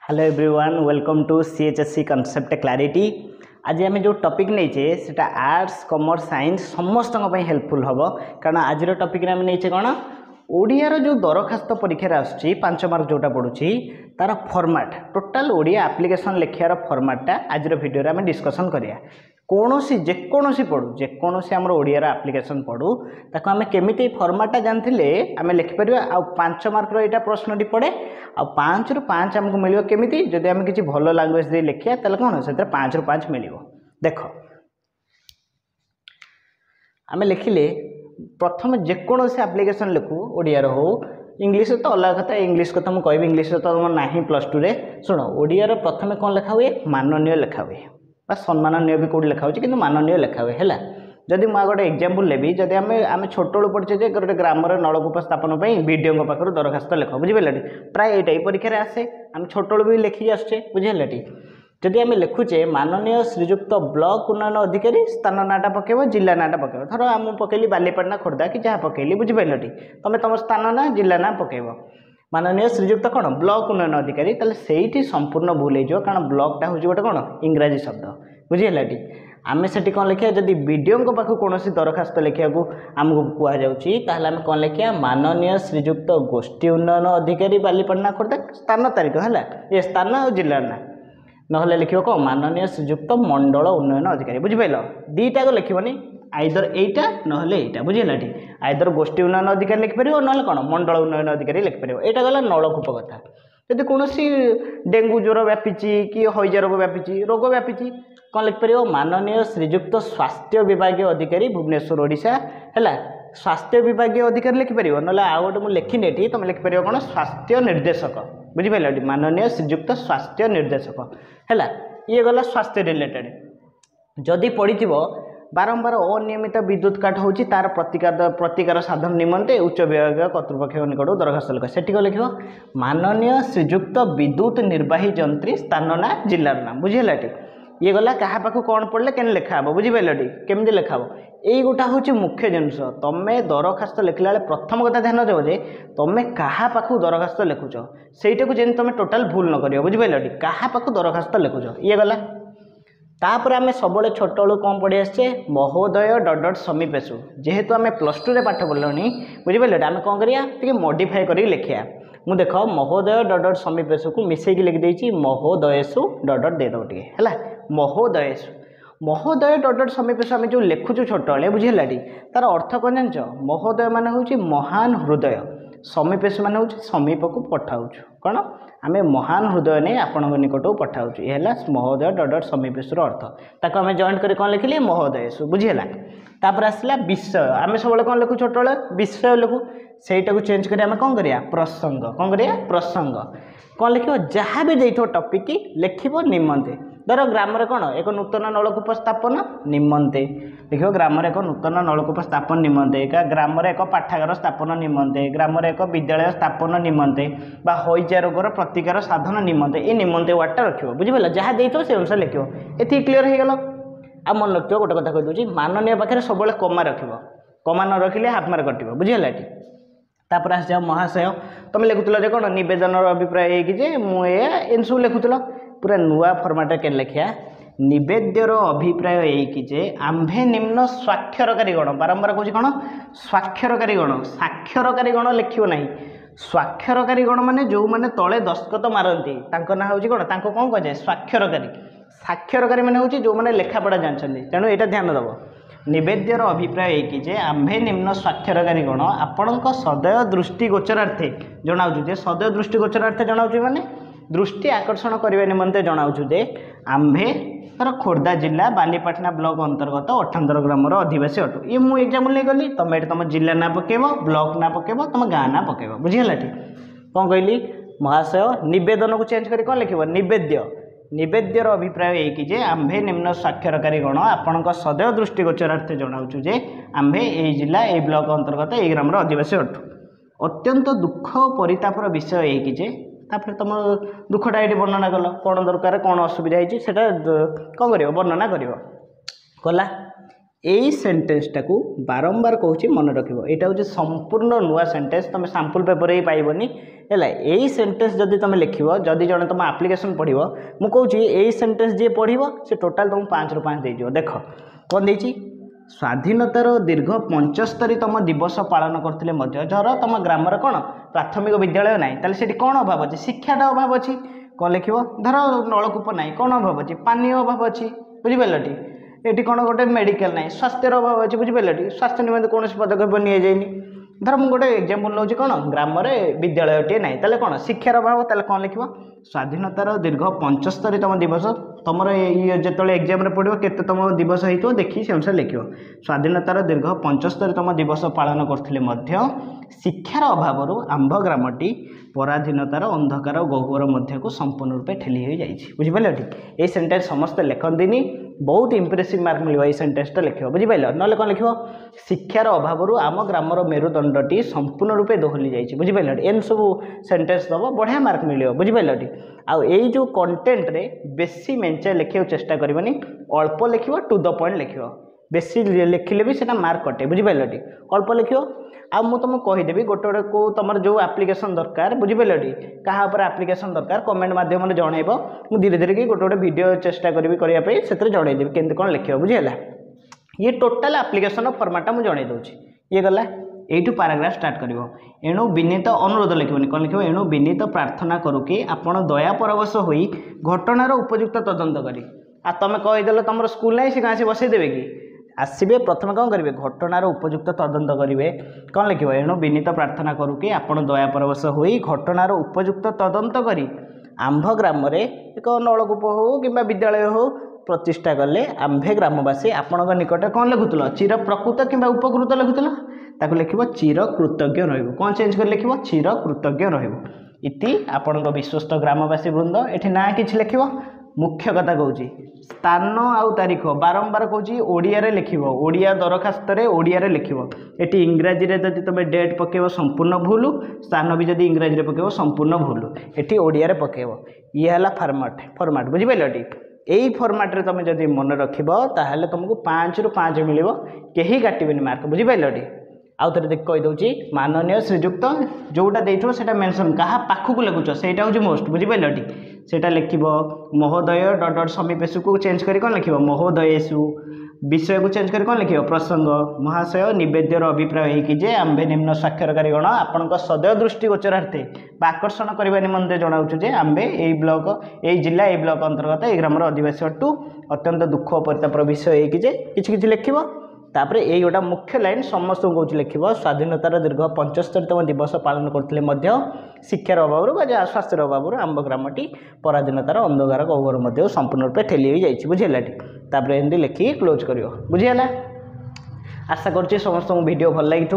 Hello everyone welcome to CHSC concept clarity. आज आम जो टॉपिक नहींचे सेटा आर्ट्स कॉमर्स साइंस समस्त हेल्पफुल हम कारण आज टॉपिक आम नहींचे कौन ओडियार जो दरखास्त परीक्षा आसूँ 5 मार्क जोटा पड़ुची तार फॉर्मेट टोटाल ओडिया एप्लिकेशन लिखार फॉर्मेटा आज वीडियो आम डिस्कसन करिया कौन सी जेकोसी पढ़ू जेकोसी आम ओडियार एप्लिकेशन पढ़ू ताको आम केमिति फॉर्मेटा जानते आम लिखिपर आ 5 मार्क यहाँ प्रश्न पड़े आ 5 रु 5 आमको मिल केमिति जदि आम किसी भल लैंग्वेज दे लिखिया ताले कौन से 5 रु 5 मिल देख आम लिखिले प्रथम जेकोसी एप्लिकेशन लिखू ओडियार हो इंग्लीश तो अलग कथा इंग्लीश कथा मुझे कह इंग्लीश तो ना +2 रे शुण ओडियार प्रथम कौन लिखा हुए माननीय लिखा हुए बा सम्माननीय भी कौट लिखा कि माननीय लिखा हुए है जदि मुझे गोटे एग्जांपल लेबी जदि आम छोट पढ़े जे गोटे ग्रामर नलकूप स्थापन बीडीओ पाखर दरखास्त लिख बुझिपारे प्राय यहाँ परीक्षा आसे आम छोट भी लिखी आसुचे बुझे जदि आम लिखुचे माननीय श्रीजुक्त ब्लॉक उन्नयन अधिकारी स्थान नाटा पकेब जिला नाटा पकेब थर आम पकेली बालीपाटना खोर्धा कि जहाँ पकेली बुझिपारे तुम तुम स्थान ना जिला ना पकेब माननीय श्रीजुक्त कौन ब्लॉक उन्नयन अधिकारी ताले सेठी संपूर्ण भूल हो कारण ब्लॉकटा हूँ गोटे कौन इंग्राजी शब्द बुझेगा आम से कौन लिखा जदि बीडीओ पाख कौन दरखास्त लिखा आमको कहुच्छी आम कौन लिखा माननीय श्रीजुक्त गोष्ठी उन्नयन अधिकारी बालीपाटना खोर्धा स्थान तारीख है ये स्थान और जिला ना ना लिख कौन माननीय श्रीजुक्त मंडल उन्नयन अधिकारी बुझिपार दीटा को लिखनी आइदर एटा ना यहाँ बुझेगा आइदर गोष्ठी उन्नयन अधिकारी लिखिपर ना कौन मंडल उन्नयन अधिकारी लिखिपर यहाँ गला नलकूप कथा जदि कौन डेंगू ज्वर व्यापी कि हईजा रोग व्यापी रोग व्यापी कौन लिखिपर माननीय श्रीजुक्त स्वास्थ्य विभाग अधिकारी भुवनेश्वर ओडिशा है स्वास्थ्य विभाग अधिकारी लिखिपर ना आउ गोटे मुझे लिखिनी ये तुम लिखिपर कौन स्वास्थ्य निर्देशक बुझिपार माननीय श्रीजुक्त स्वास्थ्य निर्देशक है ये गला स्वास्थ्य रिलेटेड जदि पढ़ी बारंबार अनियमित विद्युत काट होची तार प्रतिकार साधन निमंते उच्च विभाग कर्तृपक्ष निकट दरखास्त लिख से लिख माननीय श्रीजुक्त विद्युत निर्वाही जंत्री स्थान ना जिलार ना बुझेगा ये गला क्या पाख कौन पढ़ले के लिखा बुझिपार केमती लिखा यही गोटा हूँ मुख्य जिनस तुम्हें दरखास्त लिखला बेले प्रथम कथा ध्यान देव जे तुम्हें क्या पाख दरखास्त लिखुच से तुम टोटाल भूल न कर बुझिपार क्या पाख दरखास्त लिखुच ये गला तापर आम सब छोट बड़ू कौन पढ़ी आसे महोदय डट समीपेशु जेहेतु आम +2 रे पाठ पढ़लनी बुझिपारे आम कौन करिया मॉडिफाई कर लिखिया मु देख महोदय डट समीपेशु को मिसेक लिखिदेची महोदयसु डट देदेव टे है महोदयसु महोदय डट समीपेशु आम जो लिखुचु छोट बेले बुझेगा तार अर्थ कौन जान महोदय मान हूँ महान हृदय समीपेशु मान हूँ समीप को पठाऊँ कौन आम महान हृदय नहीं आपण निकट को पठाऊँ ये महोदय डट समीपेशुर अर्थ ताको आम जॉइंट कर कौन लिखिले महोदयसु बुझेगा तापर आसला विषय आम सब कौन लिखु छोट बेले विषय लिखु सेटा को चेंज करें कौन करिया प्रसंग कौन करिया प्रसंग कौन लिख जहाँ भी देथ टॉपिक लिख निमंते धर ग्रामर कौन एक नूतन नलकूप स्थापन निमंते लिख ग्रामर एक नूतन नलकूप स्थापन निमंते ग्रामर एक पाठागार स्थापन निमंते ग्रामर एक विद्यालय स्थापन निमंते बा हईजा रोगर प्रतिकार साधन निमंते ये निमंते वार्डटा रख बुझिपार जहाँ देथ से अनुसार लिख ये क्लीयर हो गल आ मन रख गोटे कथा कहीदे माननीय पाखे सब कमा रख कमा न रखिले हाफ मार्क कट बुझेगा तापर आस जाओ महाशय तुम लिखुल कौन नवेदन अभिप्राय ये मुझे इन सब लिखुल पूरा नुआ फर्माट के लिखा निवेद्यर अभिप्राय ये आम्भे निम्न स्वाक्षरकारी गण बारंबार कौन कौन स्वाक्षरकारी गण साक्षरकारी गण लिखो ना स्वाक्षरकारी गण माने जो माने तले दस्तखत मारती ना हूँ कौन कौन कह जाए स्वाक्षरकारी साक्षरकारी माने हूँ जो मैंने लेखापढ़ा जानते तेणु यहाँ ध्यान दब निवेद्यर अभिप्राय ये आम्भे निम्न स्वाक्षरकारी गण आपण सदैव दृष्टिगोचरार्थे जनाऊँ जे सदैव दृष्टिगोचरार्थे जनाऊँ माने दृष्टि आकर्षण करने निमंते जनाऊँ जे आम्भे तर खोर्धा जिला बालीपाटना ब्लॉक अंतर्गत 98 ग्रामर अधिवासी अटू ये मुझे एग्जाम्पल नहीं गली तुम ये तुम जिला ना पकेब ब्लॉक ना पकेब तुम गाँ ना पकेब बुझीगला कौन कहली महाशय निवेदन को चेंज कर कौन लिख निवेद्य निवेद्यर अभिप्राय ये आम्भे निम्न स्वाक्षरकारी गण आपण सदैव दृष्टिगोचरार्थे जनाऊँ जे आम्भे ये जिला ये ब्लॉक अंतर्गत ये ग्रामर अधिवासी अटू अत्यंत दुख परितापर विषय ये तापर तुम दुखटा ये वर्णना कल कौन दरकार कौन असुविधा होता कौन कर वर्णना कर गला यही सेंटेंसटा को बारंबार कहूँ मन रख यहाँ हूँ संपूर्ण नुआ सेंटेंस तुम सैंपल पेपर ही पाइबनी है यही सेंटेंस जदि तुम लिख जदि जड़े तुम आप्लिकेसन पढ़ मुझे कहूँ यही सेंटेंस जी पढ़ से टोटाल तुमको 5 ରୁ 5 देज देख कौन देती स्वाधीनतार दीर्घ 75तम दिवस पालन करते धर तुम ग्रामर कौन प्राथमिक विद्यालय ना ताले से कौन अभाव अच्छे शिक्षाटा अभाव अच्छी कौन लिख धर नलकूप ना कौन अभाव अच्छी पानी अभाव अच्छी बुझिपारे ये कौन गोटे मेडिकल ना स्वास्थ्यर अभाव अच्छे बुझिपारे स्वास्थ्य निमंते कौन पदक्षेप नि धर मुझे गोटे एग्जाम्पल नौ कौन ग्राम विद्यालयटे ना ताले कौन शिक्षार अभाव ताले कौन लिख स्वाधीनतार दीर्घ 75तम दिवस तुम ये जो एग्जाम पढ़ो केतम दिवस हो देखी से अनुसार लिख स्वाधीनतार दीर्घ 75तम दिवस पालन करते शिक्षार अभाव आंभ ग्रामटी पराधीनतार अंधकार गह्वर मध्य को संपूर्ण रूपे ठेली हो जाइए बुझिपारे ये सेंटेंस समस्ते लिखती बहुत इंप्रेसिव मार्क मिल सेंटेंसटा लिख बुझिपार ना कौन लिख शिक्षार अभाव आम ग्रामर मेरुदंडटी संपूर्ण रूपे दोहली जाइए बुझिपारे एन सब सेंटेंस दब बढ़िया मार्क मिल बुझिपारे आउ यही जो कंटेंट रे बेसी मेंचे लिखा चेष्टा करनी अल्प लिख टू द पॉइंट लिख बेसी लिखिले भी सेटा मार्क कटे बुझिपारे अल्प लिख आ मु तुमको कहीदेवी गोटे गोटे को तुम जो आप्लिकेसन दरकार बुझिपारे क्या आप्लिकेसन दरकार कमेंट मध्यम जनइब मुझे धीरे धीरे गोटे गोटे वीडियो चेष्टा करने से जनईदेवी केमती कौन लिख बुझीगला ये टोटाल आप्लिकेसन फर्माटा मुझे जनई दूसरी ये गला यू पाराग्राफ स्टार्ट कर एणु विनीत अनुरोध लिखनी कौन लिख एणु विनीत प्रार्थना करू कि आपण दया परवश हो घटनार उपयुक्त तदंत करी आ तुम कहीदेल तुम स्कूल ना सी कहाँ बसईदेवे कि आसबे प्रथम कौन करेंगे घटनार उपयुक्त तदंत करेंगे कौन लिख एणु विनीत प्रार्थना करू कि आपण दया परवश हो घटनार उपयुक्त तदंत करी आंभ ग्राम एक नलकूप हो कि विद्यालय हो प्रतिष्ठा कले आंभे ग्रामवासी आपण निकट कौन लिखुल चिर प्रकृत कि उपकृत लिखुल ताको लिख चिर कृतज्ञ रहिबो कौन चेंज कर लिख चिर कृतज्ञ रहिबो इति आपण विश्वस्त ग्रामवासी वृंद एठी ना किछ लिख मुख्य कथा कहूँ स्थान आउ तारीख बारंबार कहूँ ओडिया रे लिख ओडिया दरखास्त ओडिया रे लिख ये इंग्राजी रे जदि तुम डेट पकेब संपूर्ण भूल स्थान भी जदि इंग्राजी रे पकेब संपूर्ण भूल ये ओडिया रे पकेब ये है फॉर्मेट बुझिपारे यही फॉर्मेट रे तुम जदि मन रखिब ताहले तुमको 5 ରୁ 5 मिलिबो केही काटिबेनी मार्क बुझिपारे आउ थे देख कहीदे माननीय श्रीजुक्त जोटा देथो सेटा मेंशन कहा पाखक लिखुच सेटा हूँ मोस्ट बुझिपारे सेटा लिख महोदय डट डट समीपेशु को चेंज कर कौन लिख महोदयेशु विषय को चेंज कर कौन लिख प्रसंग महाशय निवेद्यर अभिप्राय है कि आंबे निम्न स्वाक्षरकारीगण आपण सदैव दृष्टिगोचरार्थे आकर्षण करने निमंते जनाऊँ जे आंबे यही ब्लॉक यही जिला यही ब्लॉक अंतर्गत यही ग्रामर अधिवासी अटू अत्यंत दुख और परितापर विषय है कि किसी लिख तापरे यही गोटा मुख्य लाइन समस्त को लिख स्वाधीनतार दीर्घ 75तम दिवस पालन करते शिक्षार अभाव स्वास्थ्यर अभाव आंब ग्रामटी पराधीनतार अंधकार गह्वर मध्य संपूर्ण रूपे ठेली हो जाइए बुझेगा तापर एमती लिखिकी क्लोज कर बुझीगला आशा करुँच समस्त वीडियो भल लगी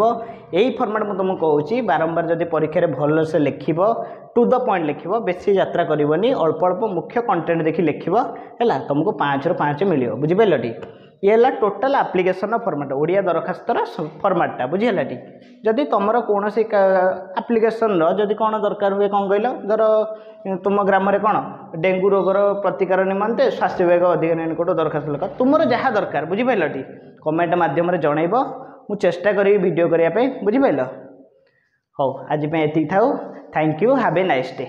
यही फॉर्मेट मुझे तुमको कहूँ बारंबार जब परीक्षा भल से लिख टू द पॉइंट लिख बेसी यात्रा करनी अल्प अल्प मुख्य कंटेंट देखी लिख है तुमको 5 ରୁ 5 मिल बुझिपारे ये है टोटाल आप्लिकेसन फॉर्मेट ओडिया दरखास्तर फॉर्मेटटा बुझीगला जदि तुम कौन आप्लिकेसन जदि कौन दरकार हुए कौन कहल धर तुम ग्राम में कौन डेंगू रोगर प्रतिकार निमंते स्वास्थ्य विभाग अधिकारी निकट दरखास्त लिख तुम जहाँ दरकार बुझिपारे कमेंट मध्यम जनइब मु चेष्टा करी वीडियो करने बुझिपार हौ आज एति थाउ thank you have a nice day.